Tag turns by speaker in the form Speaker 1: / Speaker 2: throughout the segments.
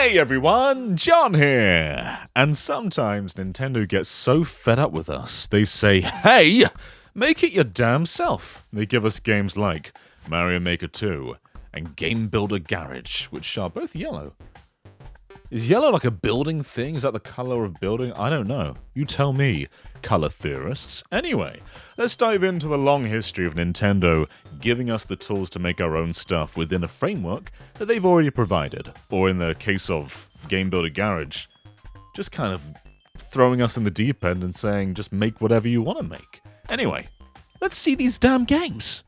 Speaker 1: Hey everyone, John here! And sometimes Nintendo gets so fed up with us, they say, hey, make it your damn self. They give us games like Mario Maker 2 and Game Builder Garage, which are both yellow. Is yellow like a building thing? Is that the color of building? I don't know. You tell me, color theorists. Anyway, let's dive into the long history of Nintendo giving us the tools to make our own stuff within a framework that they've already provided. Or in the case of Game Builder Garage, just kind of throwing us in the deep end and saying, just make whatever you want to make. Anyway, let's see these damn games.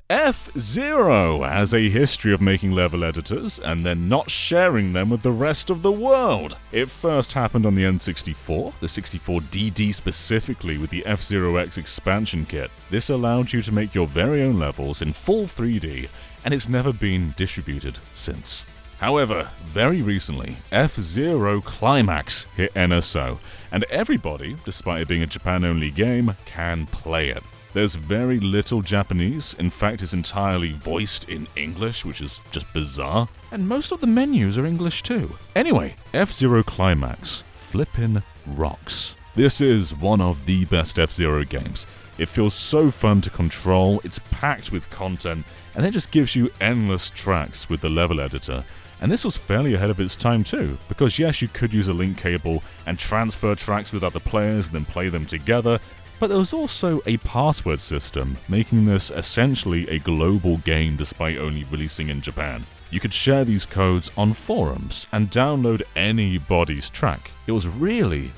Speaker 1: FZero has a history of making level editors and then not sharing them with the rest of the world. It first happened on the N64, the 64DD specifically, with the FZero X expansion kit. This allowed you to make your very own levels in full 3D, and it's never been distributed since. However, very recently, FZero Climax hit NSO, and everybody, despite it being a Japan-only game, can play it. There's very little Japanese, in fact it's entirely voiced in English, which is just bizarre, and most of the menus are English too. Anyway, FZero Climax flippin' rocks. This is one of the best F-Zero games. It feels so fun to control, it's packed with content, and it just gives you endless tracks with the level editor. And this was fairly ahead of its time too, because yes, you could use a link cable and transfer tracks with other players and then play them together, but there was also a password system, making this essentially a global game despite only releasing in Japan. You could share these codes on forums and download anybody's track. It was really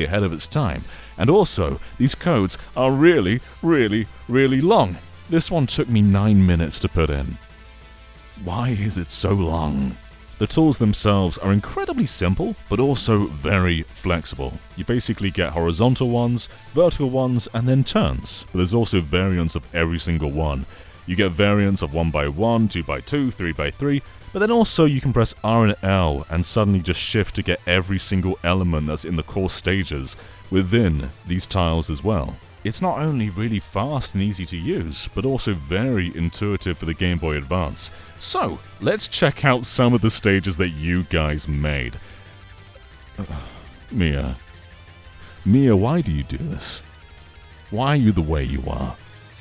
Speaker 1: ahead of its time. And also, these codes are really long. This one took me 9 minutes to put in. Why is it so long? The tools themselves are incredibly simple, but also very flexible. You basically get horizontal ones, vertical ones, and then turns. But there's also variants of every single one. You get variants of 1x1, 2x2, 3x3, but then also you can press R and L and suddenly just shift to get every single element that's in the core stages within these tiles as well. It's not only really fast and easy to use, but also very intuitive for the Game Boy Advance. So, let's check out some of the stages that you guys made. Mia, why do you do this? Why are you the way you are?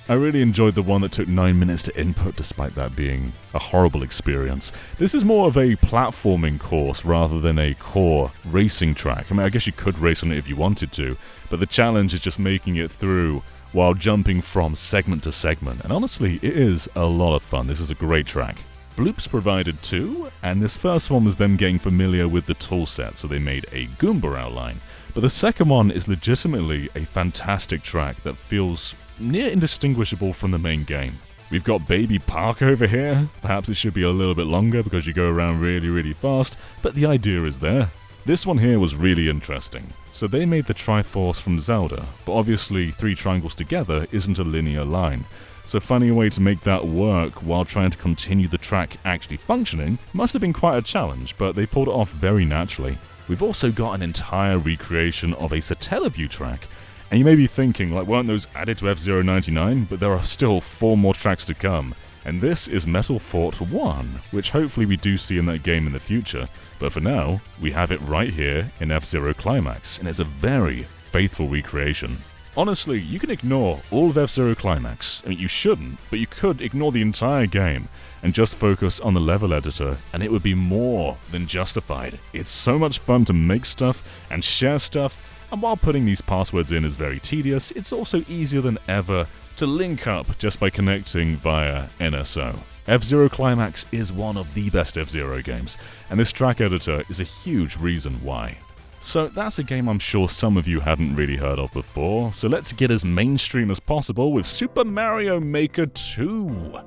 Speaker 1: I really enjoyed the one that took 9 minutes to input, despite that being a horrible experience. This is more of a platforming course rather than a core racing track. I mean, I guess you could race on it if you wanted to, but the challenge is just making it through while jumping from segment to segment. And honestly, it is a lot of fun. This is a great track. Bloops provided too, and this first one was them getting familiar with the toolset, so they made a Goomba outline. But the second one is legitimately a fantastic track that feels near indistinguishable from the main game. We've got Baby Park over here. Perhaps it should be a little bit longer because you go around really fast, but the idea is there. This one here was really interesting. So they made the Triforce from Zelda, but obviously 3 triangles together isn't a linear line. So finding a way to make that work while trying to continue the track actually functioning must have been quite a challenge, but they pulled it off very naturally. We've also got an entire recreation of a Satellaview track. And you may be thinking, like, weren't those added to F-Zero 99? But there are still 4 more tracks to come. And this is Metal Fort 1, which hopefully we do see in that game in the future. But for now, we have it right here in F-Zero Climax, and it's a very faithful recreation. Honestly, you can ignore all of F-Zero Climax. I mean, you shouldn't, but you could ignore the entire game and just focus on the level editor, and it would be more than justified. It's so much fun to make stuff and share stuff, and while putting these passwords in is very tedious, it's also easier than ever to link up just by connecting via NSO. F-Zero Climax is one of the best F-Zero games, and this track editor is a huge reason why. So that's a game I'm sure some of you hadn't really heard of before, so let's get as mainstream as possible with Super Mario Maker 2.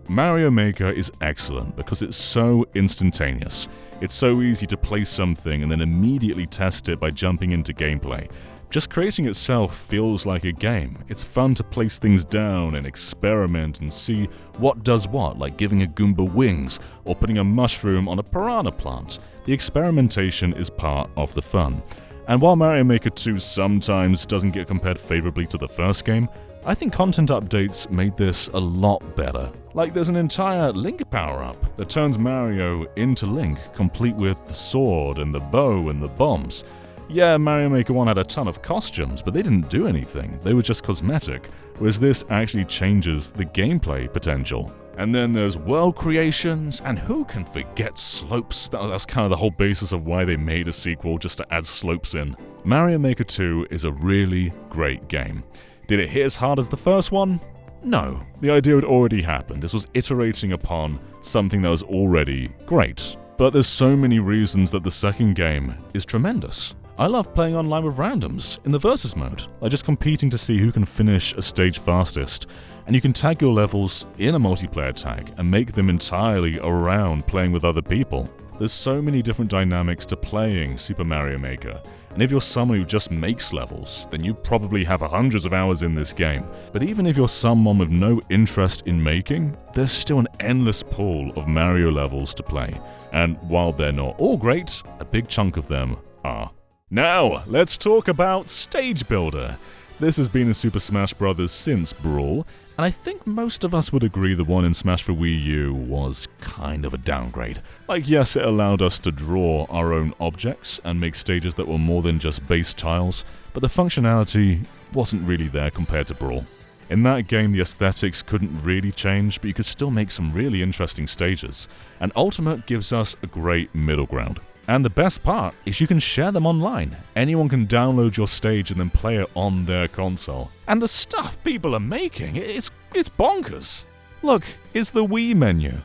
Speaker 1: Mario Maker is excellent because it's so instantaneous. It's so easy to play something and then immediately test it by jumping into gameplay. Just creating itself feels like a game. It's fun to place things down and experiment and see what does what, like giving a Goomba wings or putting a mushroom on a piranha plant. The experimentation is part of the fun. And while Mario Maker 2 sometimes doesn't get compared favorably to the first game,
Speaker 2: I think content updates made this a lot better. Like, there's an entire Link power-up that turns Mario into Link, complete with the sword and the bow and the bombs. Yeah, Mario Maker 1 had a ton of costumes, but they didn't do anything. They were just cosmetic, whereas this actually changes the gameplay potential. And then there's world creations, and who can forget slopes? That's kind of the whole basis of why they made a sequel, just to add slopes in. Mario Maker 2 is a really great game. Did it hit as hard as the first one? No. The idea had already happened. This was iterating upon something that was already great. But there's so many reasons that the second game is tremendous. I love playing online with randoms in the versus mode, like just competing to see who can finish a stage fastest, and you can tag your levels in a multiplayer tag and make them entirely around playing with other people. There's so many different dynamics to playing Super Mario Maker, and if you're someone who just makes levels, then you probably have hundreds of hours in this game. But even if you're someone with no interest in making, there's still an endless pool of Mario levels to play, and while they're not all great, a big chunk of them are. Now, let's talk about Stage Builder. This has been in Super Smash Bros. Since Brawl, and I think most of us would agree the one in Smash for Wii U was kind of a downgrade. Like, yes, it allowed us to draw our own objects and make stages that were more than just base tiles, but the functionality wasn't really there compared to Brawl. In that game, the aesthetics couldn't really change, but you could still make some really interesting stages, and Ultimate gives us a great middle ground. And the best part is you can share them online. Anyone can download your stage and then play it on their console. And the stuff people are making, it's bonkers. Look, it's the Wii menu.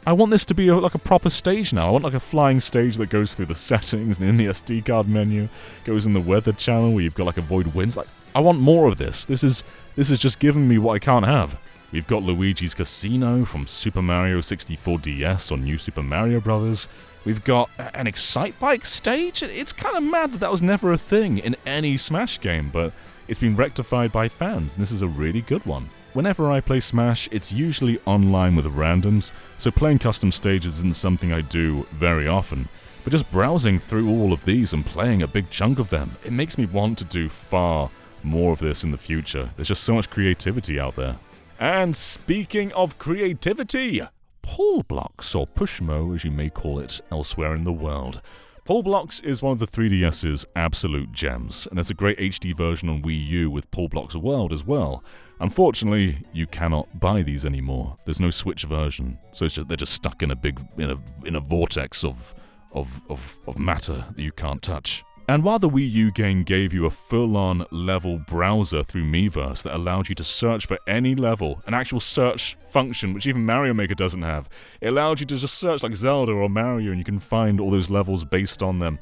Speaker 2: I want this to be like a proper stage now. I want like a flying stage that goes through the settings and in the SD card menu, goes in the weather channel where you've got like avoid winds. Like, I want more of this. This is just giving me what I can't have. We've got Luigi's Casino from Super Mario 64 DS or New Super Mario Bros. We've got an Excite Bike stage. It's kind of mad that was never a thing in any Smash game, but it's been rectified by fans, and this is a really good one. Whenever I play Smash, it's usually online with randoms, so playing custom stages isn't something I do very often. But just browsing through all of these and playing a big chunk of them, it makes me want to do far more of this in the future. There's just so much creativity out there. And speaking of creativity, Pull Blocks, or Pushmo as you may call it elsewhere in the world. Pull Blocks is one of the 3DS's absolute gems, and there's a great HD version on Wii U with Pull Blocks World as well. Unfortunately, you cannot buy these anymore. There's no Switch version, so they're just stuck in a vortex of matter that you can't touch. And while the Wii U game gave you a full-on level browser through Miiverse that allowed you to search for any level, an actual search function, which even Mario Maker doesn't have, it allowed you to just search like Zelda or Mario and you can find all those levels based on them.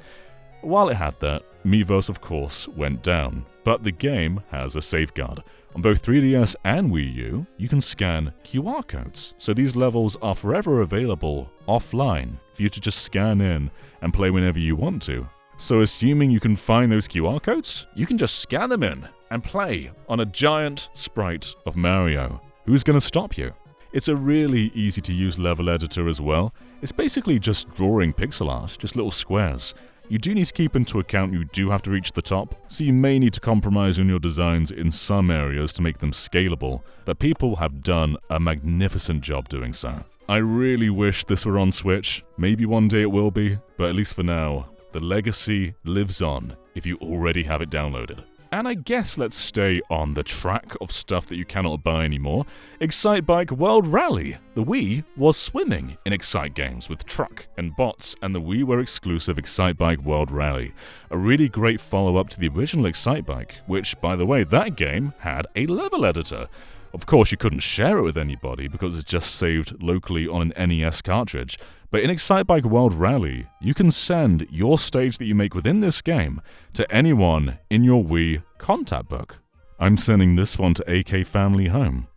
Speaker 2: While it had that, Miiverse of course went down, but the game has a safeguard. On both 3DS and Wii U, you can scan QR codes, so these levels are forever available offline for you to just scan in and play whenever you want to. So assuming you can find those QR codes, you can just scan them in and play on a giant sprite of Mario. Who's going to stop you? It's a really easy to use level editor as well. It's basically just drawing pixel art, just little squares. You do need to keep into account you do have to reach the top, so you may need to compromise on your designs in some areas to make them scalable, but people have done a magnificent job doing so. I really wish this were on Switch. Maybe one day it will be, but at least for now, the legacy lives on if you already have it downloaded. And I guess let's stay on the track of stuff that you cannot buy anymore. Excite Bike World Rally. The Wii was swimming in Excite games with truck and bots and the WiiWare exclusive Excite Bike World Rally. A really great follow-up to the original Excite Bike, which, by the way, that game had a level editor. Of course, you couldn't share it with anybody because it's just saved locally on an NES cartridge. But in Excite Bike World Rally, you can send your stage that you make within this game to anyone in your Wii contact book. I'm sending this one to AK Family Home.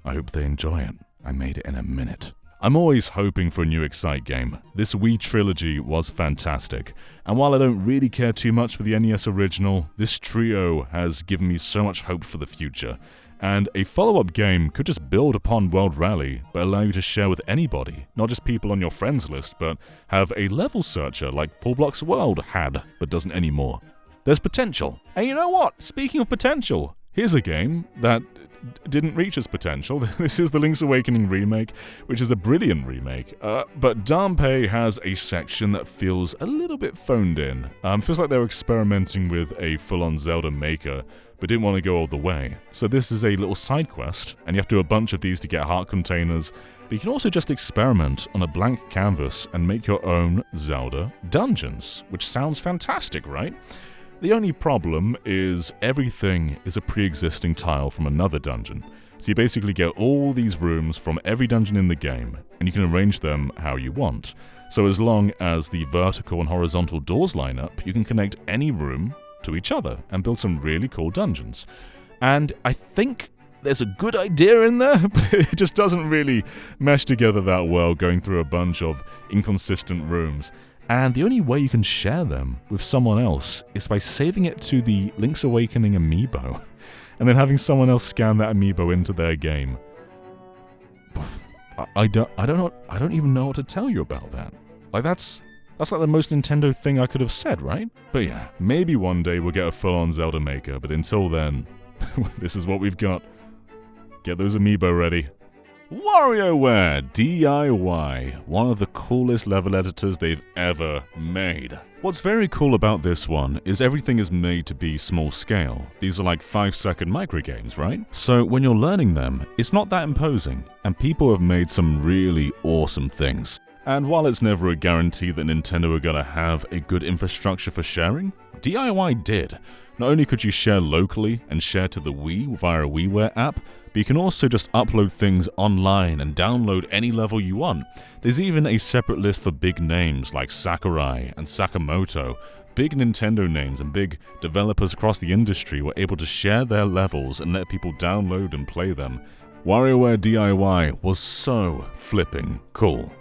Speaker 2: I hope they enjoy it. I made it in a minute. I'm always hoping for a new Excite game. This Wii trilogy was fantastic. And while I don't really care too much for the NES original, this trio has given me so much hope for the future. And a follow-up game could just build upon World Rally, but allow you to share with anybody, not just people on your friends list, but have a level searcher like Pull Blocks World had, but doesn't anymore. There's potential. And you know what? Speaking of potential, Here's a game that didn't reach its potential. This is the Link's Awakening remake, which is a brilliant remake. But Danpei has a section that feels a little bit phoned in. Feels like they were experimenting with a full-on Zelda maker, but didn't want to go all the way. So this is a little side quest, and you have to do a bunch of these to get heart containers. But you can also just experiment on a blank canvas and make your own Zelda dungeons, which sounds fantastic, right? The only problem is everything is a pre-existing tile from another dungeon. So you basically get all these rooms from every dungeon in the game, and you can arrange them how you want. So as long as the vertical and horizontal doors line up, you can connect any room to each other and build some really cool dungeons. And I think there's a good idea in there, but it just doesn't really mesh together that well, going through a bunch of inconsistent rooms. And the only way you can share them with someone else is by saving it to the Link's Awakening amiibo, and then having someone else scan that amiibo into their game. I don't even know what to tell you about that. Like that's like the most Nintendo thing I could have said, right? But yeah, maybe one day we'll get a full-on Zelda maker, but until then, this is what we've got. Get those amiibo ready. WarioWare DIY, one of the coolest level editors they've ever made. What's very cool about this one is everything is made to be small scale. These are like 5-second microgames, right? So when you're learning them, it's not that imposing, and people have made some really awesome things. And while it's never a guarantee that Nintendo are gonna have a good infrastructure for sharing, DIY did. Not only could you share locally and share to the Wii via a WiiWare app, but you can also just upload things online and download any level you want. There's even a separate list for big names like Sakurai and Sakamoto. Big Nintendo names and big developers across the industry were able to share their levels and let people download and play them. WarioWare DIY was so flipping cool.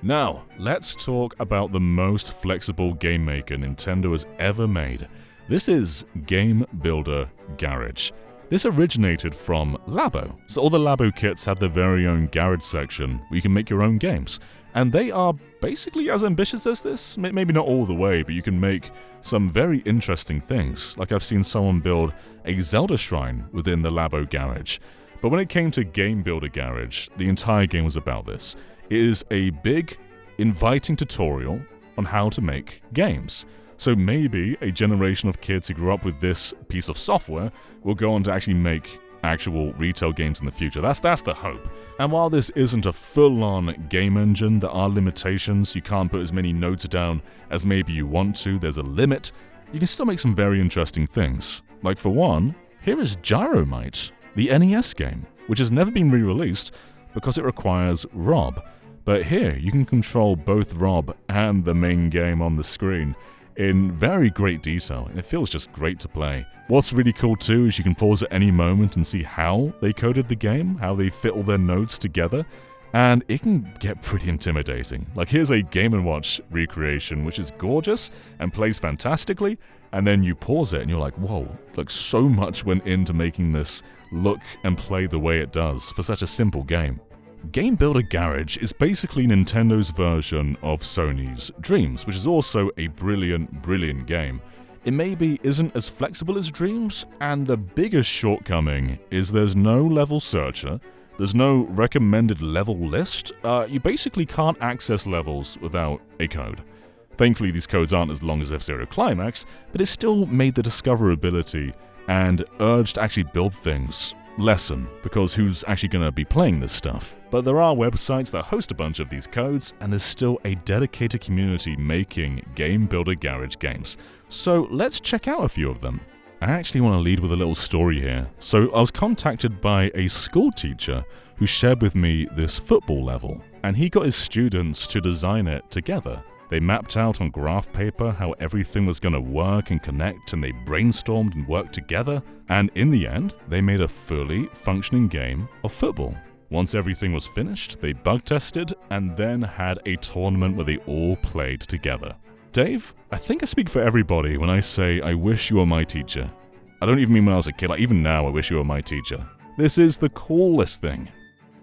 Speaker 2: Now, let's talk about the most flexible game maker Nintendo has ever made. This is Game Builder Garage. This originated from Labo. So all the Labo kits have their very own garage section where you can make your own games. And they are basically as ambitious as this. Maybe not all the way, but you can make some very interesting things. Like I've seen someone build a Zelda shrine within the Labo garage. But when it came to Game Builder Garage, the entire game was about this. It is a big, inviting tutorial on how to make games. So maybe a generation of kids who grew up with this piece of software will go on to actually make actual retail games in the future. That's the hope. And while this isn't a full-on game engine, there are limitations. You can't put as many nodes down as maybe you want to. There's a limit. You can still make some very interesting things. Like for one, here is Gyromite, the NES game, which has never been re-released because it requires Rob. But here, you can control both Rob and the main game on the screen in very great detail, and it feels just great to play. What's really cool too is you can pause at any moment and see how they coded the game, how they fit all their nodes together, and it can get pretty intimidating. Like here's a Game & Watch recreation, which is gorgeous and plays fantastically, and then you pause it and you're like, whoa, like so much went into making this look and play the way it does for such a simple game. Game Builder Garage is basically Nintendo's version of Sony's Dreams, which is also a brilliant, brilliant game. It maybe isn't as flexible as Dreams, and the biggest shortcoming is there's no level searcher, there's no recommended level list. You basically can't access levels without a code. Thankfully, these codes aren't as long as FZero Climax, but it still made the discoverability and urge to actually build things lessen, because who's actually going to be playing this stuff? But there are websites that host a bunch of these codes, and there's still a dedicated community making Game Builder Garage games. So let's check out a few of them. I actually want to lead with a little story here. So I was contacted by a school teacher who shared with me this football level, and he got his students to design it together. They mapped out on graph paper how everything was going to work and connect, and they brainstormed and worked together, and in the end, they made a fully functioning game of football. Once everything was finished, they bug tested, and then had a tournament where they all played together. Dave, I think I speak for everybody when I say I wish you were my teacher. I don't even mean when I was a kid, like even now I wish you were my teacher. This is the coolest thing.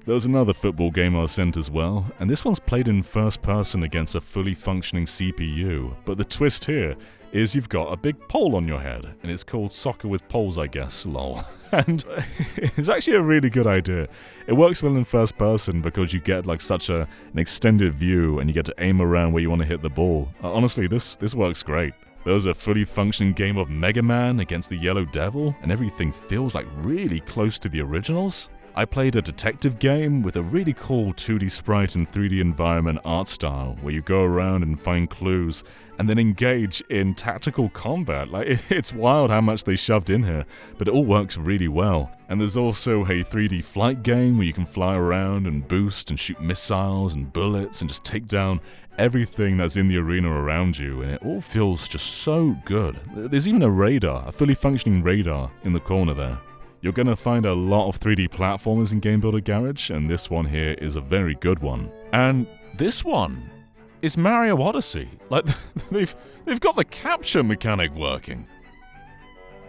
Speaker 2: There was another football game I was sent as well, and this one's played in first person against a fully functioning CPU, but the twist here is you've got a big pole on your head, and it's called Soccer with Poles, I guess, lol. And it's actually a really good idea. It works well in first person because you get like such an extended view, and you get to aim around where you want to hit the ball. Honestly, this works great. There was a fully functioning game of Mega Man against the Yellow Devil, and everything feels like really close to the originals. I played a detective game with a really cool 2D sprite and 3D environment art style, where you go around and find clues, and then engage in tactical combat. Like, it's wild how much they shoved in here, but it all works really well. And there's also a 3D flight game where you can fly around and boost and shoot missiles and bullets and just take down everything that's in the arena around you, and it all feels just so good. There's even a radar, a fully functioning radar in the corner there. You're going to find a lot of 3D platformers in Game Builder Garage, and this one here is a very good one. And this one is Mario Odyssey. Like, they've got the capture mechanic working.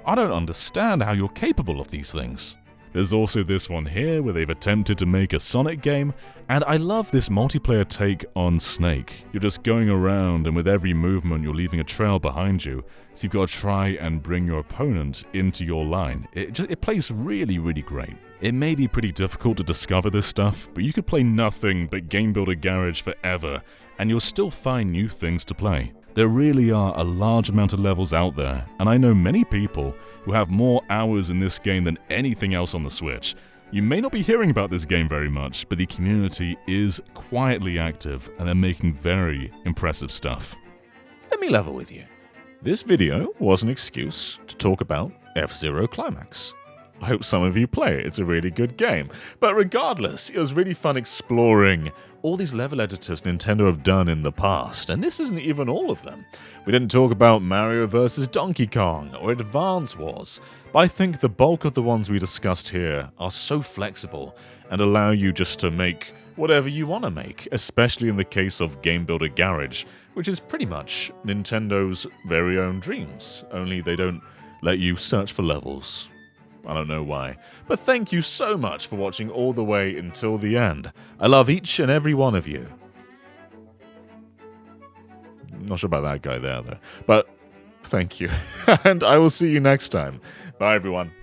Speaker 2: I don't understand how you're capable of these things. There's also this one here where they've attempted to make a Sonic game, and I love this multiplayer take on Snake. You're just going around, and with every movement you're leaving a trail behind you, so you've got to try and bring your opponent into your line. It plays really, really great. It may be pretty difficult to discover this stuff, but you could play nothing but Game Builder Garage forever, and you'll still find new things to play. There really are a large amount of levels out there, and I know many people who have more hours in this game than anything else on the Switch. You may not be hearing about this game very much, but the community is quietly active, and they're making very impressive stuff.
Speaker 1: Let me level with you. This video was an excuse to talk about FZero Climax. I hope some of you play it, it's a really good game. But regardless, it was really fun exploring all these level editors Nintendo have done in the past, and this isn't even all of them. We didn't talk about Mario vs. Donkey Kong or Advance Wars, but I think the bulk of the ones we discussed here are so flexible and allow you just to make whatever you want to make, especially in the case of Game Builder Garage, which is pretty much Nintendo's very own dreams, only they don't let you search for levels. I don't know why. But thank you so much for watching all the way until the end. I love each and every one of you. Not sure about that guy there, though. But thank you. And I will see you next time. Bye, everyone.